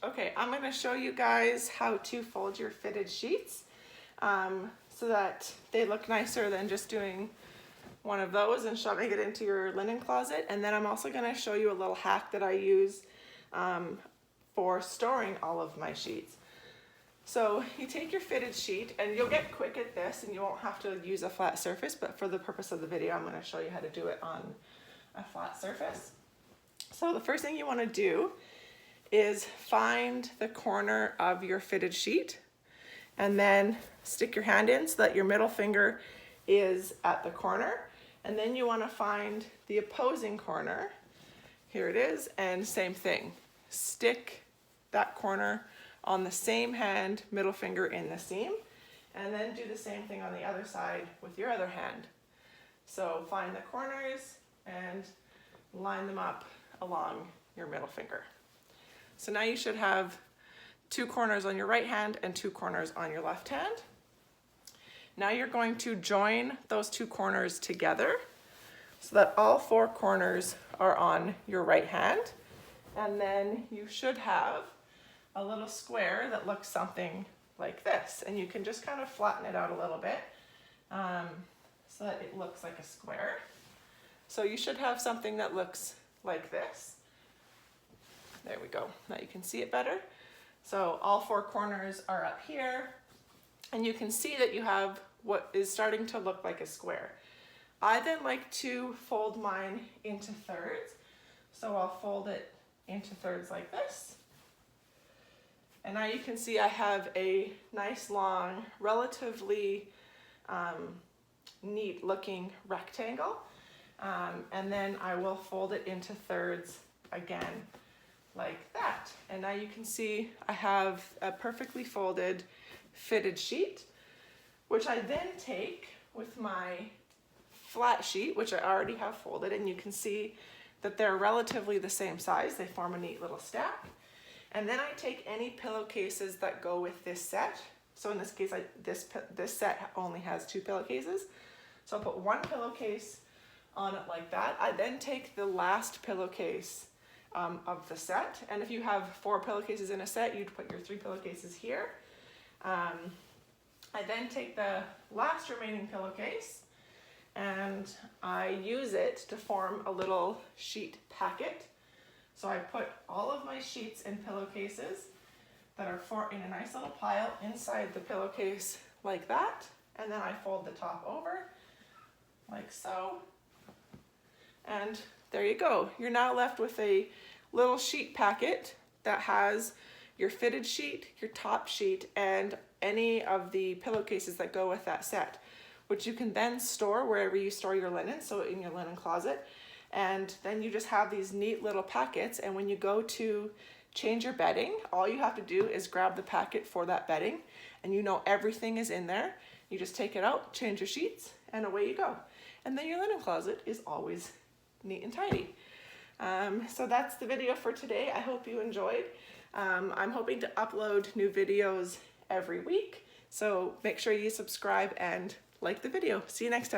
Okay, I'm going to show you guys how to fold your fitted sheets so that they look nicer than just doing one of those and shoving it into your linen closet. And then I'm also going to show you a little hack that I use for storing all of my sheets. So you take your fitted sheet, and you'll get quick at this and you won't have to use a flat surface, but for the purpose of the video I'm going to show you how to do it on a flat surface. So the first thing you want to do is find the corner of your fitted sheet and then stick your hand in so that your middle finger is at the corner, and then you want to find the opposing corner. Here it is, and same thing, stick that corner on the same hand, middle finger in the seam, and then do the same thing on the other side with your other hand. So find the corners and line them up along your middle finger. So now you should have two corners on your right hand and two corners on your left hand. Now you're going to join those two corners together so that all four corners are on your right hand. And then you should have a little square that looks something like this. And you can just kind of flatten it out a little bit so that it looks like a square. So you should have something that looks like this. There we go. Now you can see it better. So all four corners are up here, and you can see that you have what is starting to look like a square. I then like to fold mine into thirds. So I'll fold it into thirds like this. And now you can see I have a nice long, relatively neat looking rectangle. And then I will fold it into thirds again like that. And now you can see I have a perfectly folded fitted sheet, which I then take with my flat sheet, which I already have folded, and you can see that they're relatively the same size. They form a neat little stack. And then I take any pillowcases that go with this set. So in this case, this set only has two pillowcases. So I'll put one pillowcase on it like that. I then take the last pillowcase of the set, and if you have 4 pillowcases in a set, you'd put your 3 pillowcases here. I then take the last remaining pillowcase and I use it to form a little sheet packet. So I put all of my sheets in pillowcases that are in a nice little pile inside the pillowcase like that, and then I fold the top over like so. And there you go. You're now left with a little sheet packet that has your fitted sheet, your top sheet, and any of the pillowcases that go with that set, which you can then store wherever you store your linen, so in your linen closet. And then you just have these neat little packets, and when you go to change your bedding, all you have to do is grab the packet for that bedding, and you know everything is in there. You just take it out, change your sheets, and away you go. And then your linen closet is always neat and tidy. So that's the video for today. I hope you enjoyed. I'm hoping to upload new videos every week, so make sure you subscribe and like the video. See you next time.